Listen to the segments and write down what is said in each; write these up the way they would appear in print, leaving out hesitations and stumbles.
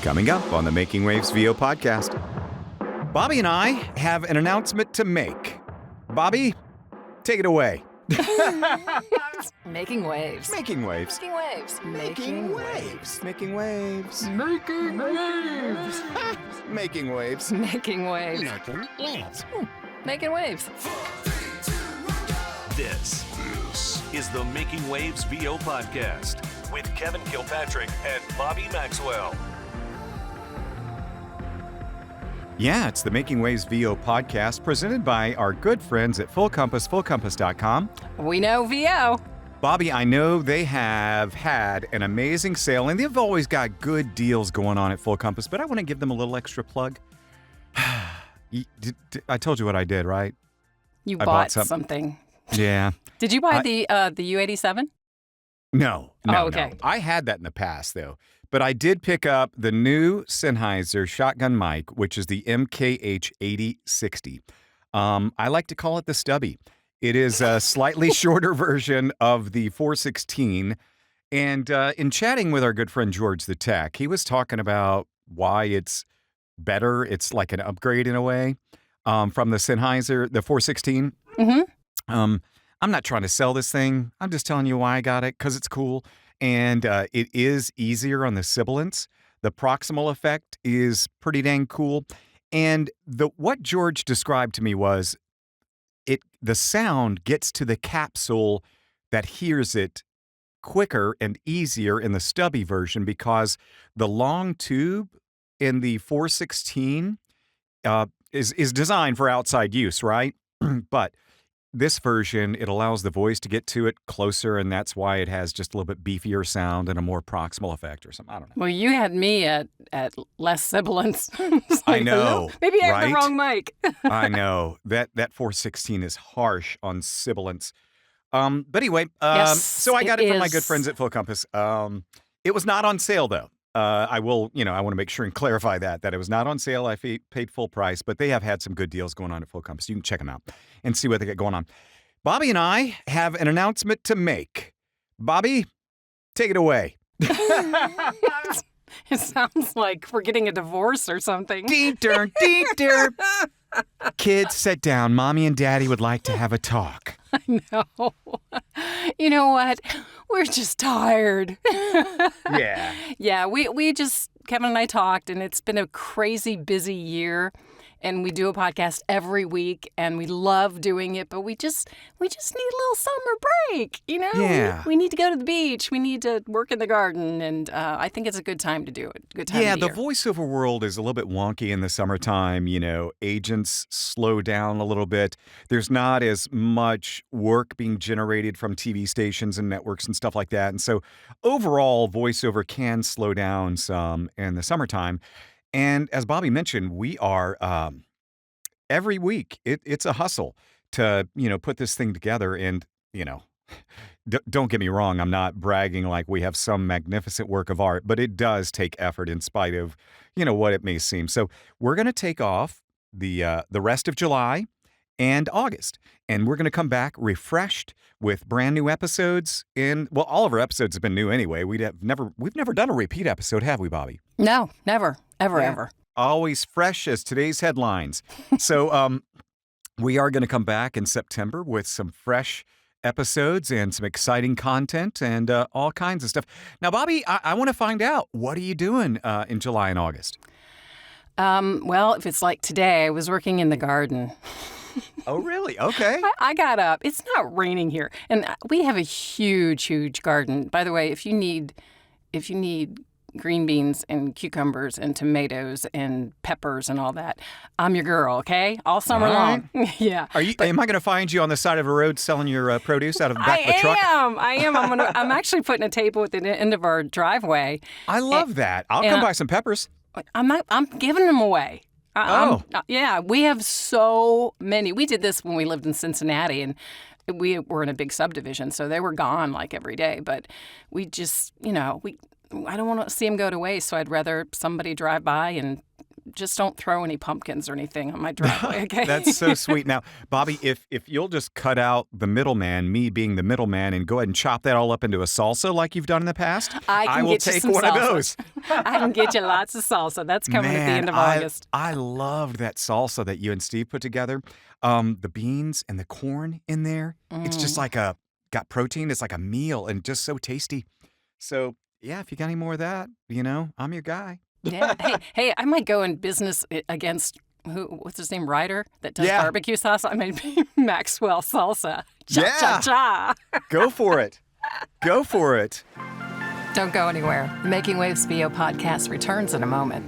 Coming up on the Making Waves VO podcast, Bobbi and I have an announcement to make. Bobbi, take it away. Making waves. Making waves. Making waves. Making waves. Making waves. Making waves. Making waves. Making waves. Making waves. This is the Making Waves VO podcast with Kevin Kilpatrick and Bobbi Maxwell. Yeah, it's the Making Waves VO podcast presented by our good friends at Full Compass, fullcompass.com. We know VO. Bobbi, I know they have had an amazing sale, and they've always got good deals going on at Full Compass, but I want to give them a little extra plug. I told you what I did, right? You bought something. Yeah. Did you buy the U87? No. Okay. No. I had that in the past, though. But I did pick up the new Sennheiser shotgun mic, which is the MKH 8060. I like to call it the Stubby. It is a slightly shorter version of the 416. And in chatting with our good friend George the Tech, he was talking about why it's better. It's like an upgrade in a way from the Sennheiser, the 416. Mm-hmm. I'm not trying to sell this thing. I'm just telling you why I got it, because it's cool. And it is easier on the sibilants. The proximal effect is pretty dang cool. And what George described to me was the sound gets to the capsule that hears it quicker and easier in the stubby version, because the long tube in the 416 is designed for outside use, right? But this version, it allows the voice to get to it closer, and that's why it has just a little bit beefier sound and a more proximal effect or something. I don't know. Well, you had me at less sibilants. I know. Maybe I have right? the wrong mic. I know. That 416 is harsh on sibilants. But anyway, Yes, so I got it from my good friends at Full Compass. It was not on sale, though. I want to make sure and clarify that it was not on sale. I paid full price, but they have had some good deals going on at Full Compass. You can check them out and see what they got going on. Bobbi and I have an announcement to make. Bobbi, take it away. It sounds like we're getting a divorce or something. Dee-der. Kids, sit down. Mommy and Daddy would like to have a talk. I know. You know what? We're just tired. Yeah. Yeah, we just, Kevin and I talked, and it's been a crazy busy year. And we do a podcast every week, and we love doing it, but we just need a little summer break, you know? Yeah. We need to go to the beach. We need to work in the garden, and I think it's a good time to do it. Good time Yeah, of the the year. voiceover world is a little bit wonky in the summertime. Agents slow down a little bit. There's not as much work being generated from TV stations and networks and stuff like that. And so overall, voiceover can slow down some in the summertime. And as Bobbi mentioned, we are every week. It's a hustle to put this thing together. And don't get me wrong, I'm not bragging like we have some magnificent work of art, but it does take effort in spite of what it may seem. So we're going to take off the rest of July and August, and we're going to come back refreshed with brand new episodes. Well, all of our episodes have been new anyway. We've never done a repeat episode, have we, Bobbi? No, never, ever. Always fresh as today's headlines. So we are going to come back in September with some fresh episodes and some exciting content and all kinds of stuff. Now, Bobbi, I want to find out, what are you doing in July and August? Well, if it's like today, I was working in the garden. Oh, really? Okay. I got up. It's not raining here, and we have a huge garden. By the way, if you need green beans and cucumbers and tomatoes and peppers and all that, I'm your girl. Okay, all summer long. Yeah. Am I going to find you on the side of a road selling your produce out of the back of a truck? I am. I'm actually putting a table at the end of our driveway. I love that. I'll come buy some peppers. I'm giving them away. Yeah, we have so many. We did this when we lived in Cincinnati, and we were in a big subdivision, so they were gone like every day. But we just, I don't want to see them go to waste, so I'd rather somebody drive by and just don't throw any pumpkins or anything on my driveway, okay? That's so sweet. Now, Bobby, if you'll just cut out the middleman, me being the middleman, and go ahead and chop that all up into a salsa like you've done in the past, I will get you take some one salsa. of those. I can get you lots of salsa. That's coming at the end of Man, August. I loved that salsa that you and Steve put together. The beans and the corn in there. It's just like got protein. It's like a meal and just so tasty. So, yeah, if you got any more of that, I'm your guy. Yeah. Hey, I might go in business against what's his name, Ryder, that does Yeah. barbecue sauce. I might be Maxwell salsa. Cha Yeah. cha cha. Go for it. Go for it. Don't go anywhere. The Making Waves VO podcast returns in a moment.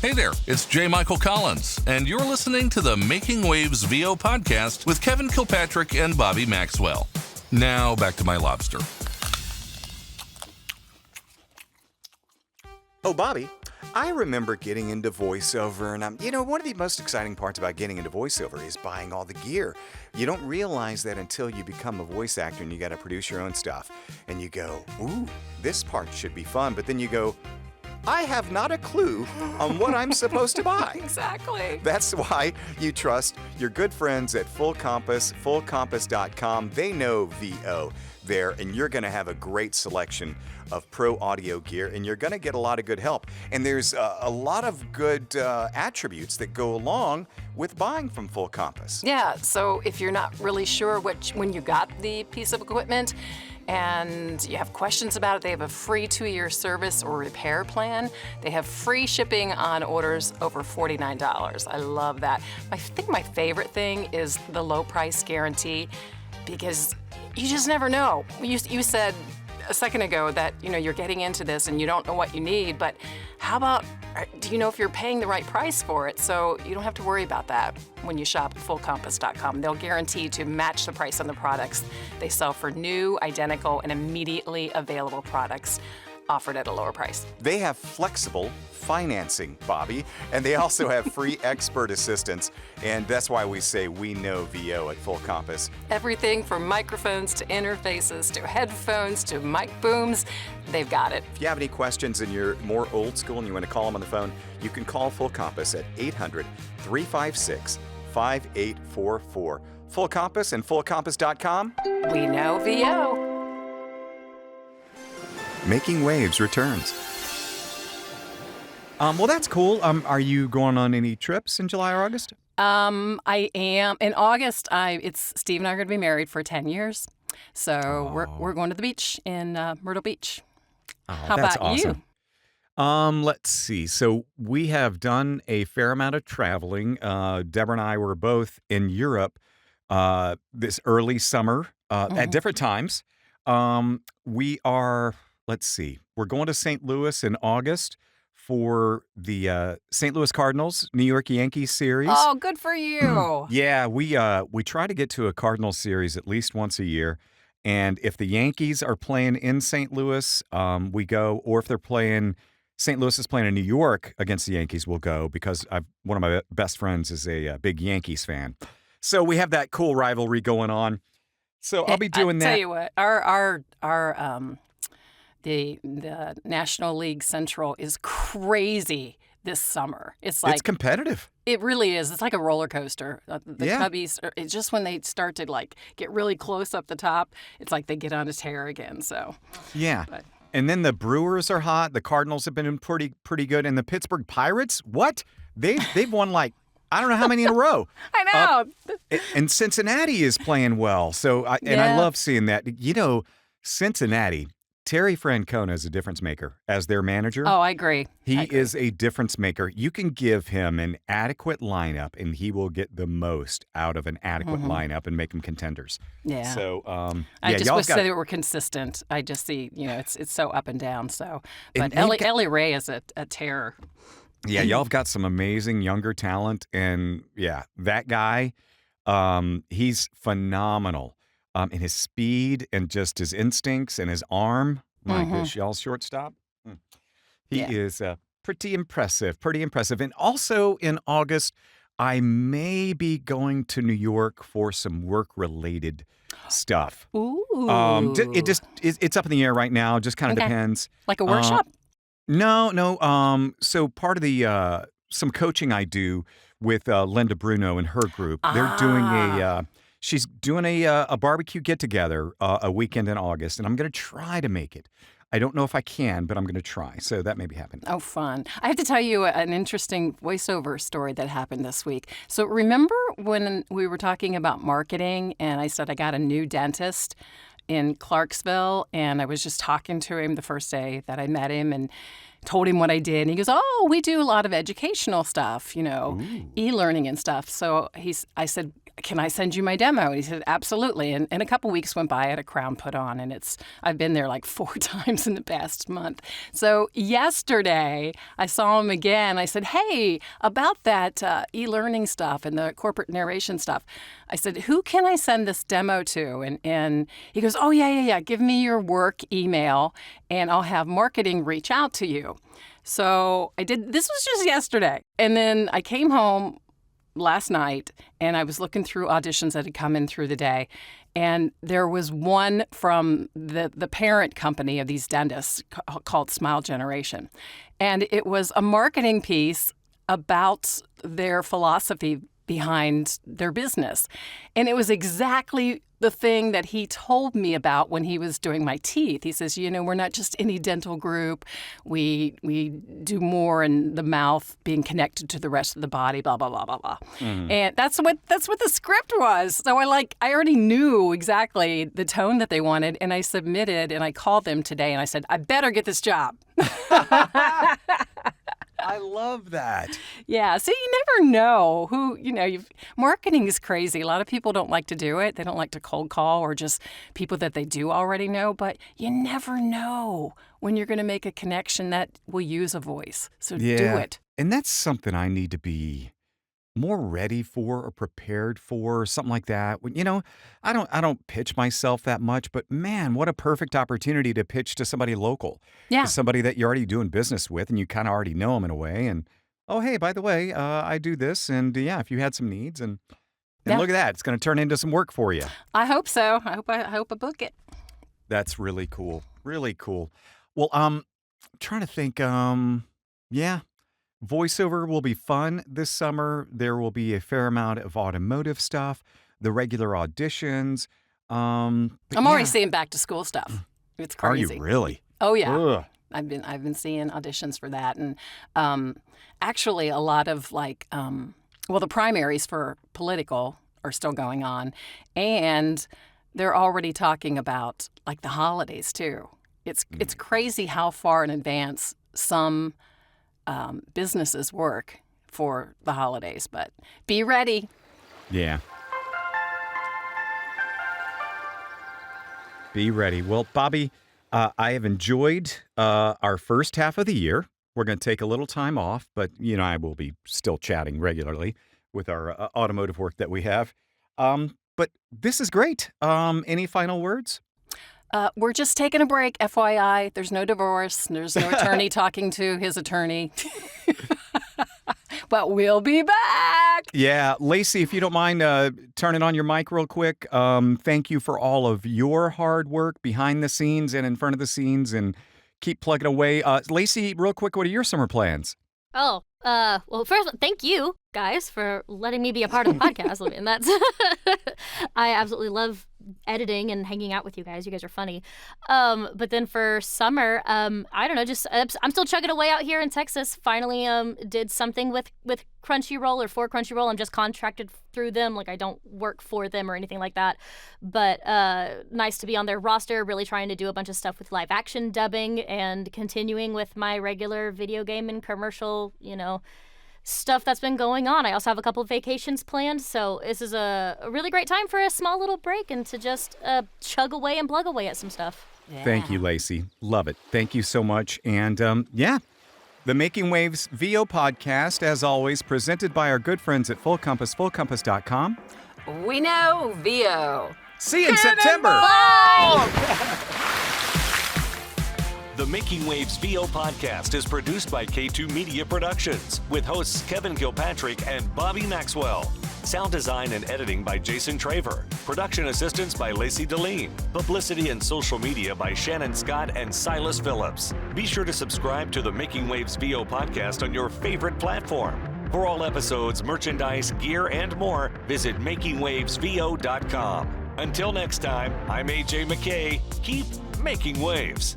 Hey there, it's J. Michael Collins, and you're listening to the Making Waves VO podcast with Kevin Kilpatrick and Bobbi Maxwell. Now back to my lobster. Oh, Bobby, I remember getting into voiceover, and one of the most exciting parts about getting into voiceover is buying all the gear. You don't realize that until you become a voice actor and you got to produce your own stuff. And you go, ooh, this part should be fun. But then you go, I have not a clue on what I'm supposed to buy. Exactly. That's why you trust your good friends at Full Compass, fullcompass.com. They know VO there, and you're going to have a great selection of pro audio gear, and you're going to get a lot of good help. And there's a lot of good attributes that go along with buying from Full Compass. Yeah, so if you're not really sure when you got the piece of equipment and you have questions about it, they have a free 2-year service or repair plan. They have free shipping on orders over $49. I love that. I think my favorite thing is the low price guarantee, because you just never know. You said a second ago that you're getting into this and you don't know what you need, but how about, do you know if you're paying the right price for it? So you don't have to worry about that when you shop at fullcompass.com. They'll guarantee to match the price on the products they sell for new, identical, and immediately available products offered at a lower price. They have flexible financing, Bobby, and they also have free expert assistance, and that's why we say we know VO at Full Compass. Everything from microphones to interfaces to headphones to mic booms, they've got it. If you have any questions and you're more old school and you want to call them on the phone, you can call Full Compass at 800-356-5844. Full Compass and fullcompass.com. We know VO. Making Waves returns. Well, that's cool. Are you going on any trips in July or August? I am. In August, it's Steve and I are going to be married for 10 years. So we're going to the beach in Myrtle Beach. Oh, How that's about you? awesome. Let's see. So we have done a fair amount of traveling. Deborah and I were both in Europe this early summer at different times. Let's see. We're going to St. Louis in August for the St. Louis Cardinals New York Yankees series. Oh, good for you. Yeah, we try to get to a Cardinals series at least once a year. And if the Yankees are playing in St. Louis, we go. Or if St. Louis is playing in New York against the Yankees, we'll go, because one of my best friends is a big Yankees fan. So we have that cool rivalry going on. So I'll be doing that. Tell you what, the National League Central is crazy this summer. It's competitive. It really is. It's like a roller coaster. The Yeah. Cubbies, it's just when they start to get really close up the top, it's like they get on a tear again. So Yeah. But- And then the Brewers are hot. The Cardinals have been in pretty good. And the Pittsburgh Pirates, what? They've won I don't know how many in a row. I know. And Cincinnati is playing well. So I love seeing that. Cincinnati, Terry Francona is a difference maker as their manager. Oh, I agree. He is a difference maker. You can give him an adequate lineup, and he will get the most out of an adequate lineup and make them contenders. Yeah. So, I just y'all wish got- they were consistent. I just see, it's so up and down. So, And but they've Ellie Ray is a terror. Yeah, y'all have got some amazing younger talent, and that guy, he's phenomenal. In his speed and just his instincts and his arm. My gosh, y'all's shortstop. He is pretty impressive. And also in August, I may be going to New York for some work-related stuff. Ooh. It's up in the air right now. Just kind of depends. Like a workshop? No, no. So part of the some coaching I do with Linda Bruno and her group, they're doing Ah. she's doing a barbecue get together a weekend in August, and I'm going to try to make it. I don't know if I can, but I'm going to try. So that may be happening. Oh, fun. I have to tell you an interesting voiceover story that happened this week. So, remember when we were talking about marketing and I said I got a new dentist in Clarksville and I was just talking to him the first day that I met him and told him what I did. And he goes, "Oh, we do a lot of educational stuff, Ooh. e-learning and stuff." So I said, "Can I send you my demo?" And he said, "Absolutely." And a couple weeks went by, I had a crown put on, and I've been there like 4 times in the past month. So yesterday, I saw him again. I said, "Hey, about that e-learning stuff and the corporate narration stuff," I said, "Who can I send this demo to?" And he goes, "Oh, yeah. Give me your work email, and I'll have marketing reach out to you." So I did. This was just yesterday. And then I came home last night and I was looking through auditions that had come in through the day. And there was one from the parent company of these dentists called Smile Generation. And it was a marketing piece about their philosophy behind their business. And it was exactly the thing that he told me about when he was doing my teeth. He says, "We're not just any dental group. We do more in the mouth being connected to the rest of the body, blah, blah, blah, blah, blah." And that's what the script was. So I already knew exactly the tone that they wanted, and I submitted, and I called them today, and I said, "I better get this job." I love that. Yeah, so you never know who, marketing is crazy. A lot of people don't like to do it. They don't like to cold call or just people that they do already know, but you never know when you're going to make a connection that will use a voice. So do it. And that's something I need to be more ready for or prepared for, or something like that. I don't pitch myself that much, but man, what a perfect opportunity to pitch to somebody local, Yeah. to somebody that you're already doing business with, and you kind of already know them in a way. And oh, hey, by the way, I do this, and yeah, if you had some needs, and Yeah. look at that, it's going to turn into some work for you. I hope so. I hope I book it. That's really cool, really cool. Well, trying to think. Yeah. Voiceover will be fun this summer. There will be a fair amount of automotive stuff, the regular auditions. But I'm already yeah. seeing back to school stuff. It's Are crazy. you really? Oh yeah. Ugh. I've been seeing auditions for that, and actually a lot of the primaries for political are still going on, and they're already talking about like the holidays too. It's crazy how far in advance some businesses work for the holidays, but be ready. Yeah. Be ready. Well, Bobbi, I have enjoyed our first half of the year. We're going to take a little time off, but I will be still chatting regularly with our automotive work that we have. But this is great. Any final words? We're just taking a break, FYI. There's no divorce. There's no attorney talking to his attorney. But we'll be back. Yeah. Lacey, if you don't mind turning on your mic real quick, thank you for all of your hard work behind the scenes and in front of the scenes, and keep plugging away. Lacey, real quick, what are your summer plans? Oh, well, first, thank you guys for letting me be a part of the podcast. I mean, I absolutely love editing and hanging out with you guys. You guys are funny. But then for summer, I don't know, just I'm still chugging away out here in Texas. Finally, did something with Crunchyroll or for Crunchyroll. I'm just contracted through them. Like, I don't work for them or anything like that. But nice to be on their roster, really trying to do a bunch of stuff with live action dubbing and continuing with my regular video game and commercial, stuff that's been going on. I also have a couple of vacations planned, so this is a really great time for a small little break and to just chug away and plug away at some stuff. Yeah. Thank you, Lacey. Love it. Thank you so much. And the Making Waves VO podcast, as always, presented by our good friends at Full Compass, fullcompass.com. We know VO. See you in September. The Making Waves VO podcast is produced by K2 Media Productions with hosts Kevin Kilpatrick and Bobbi Maxwell. Sound design and editing by Jason Traver. Production assistance by Lacey Deline. Publicity and social media by Shannon Scott and Silas Phillips. Be sure to subscribe to the Making Waves VO podcast on your favorite platform. For all episodes, merchandise, gear, and more, visit makingwavesvo.com. Until next time, I'm AJ McKay. Keep making waves.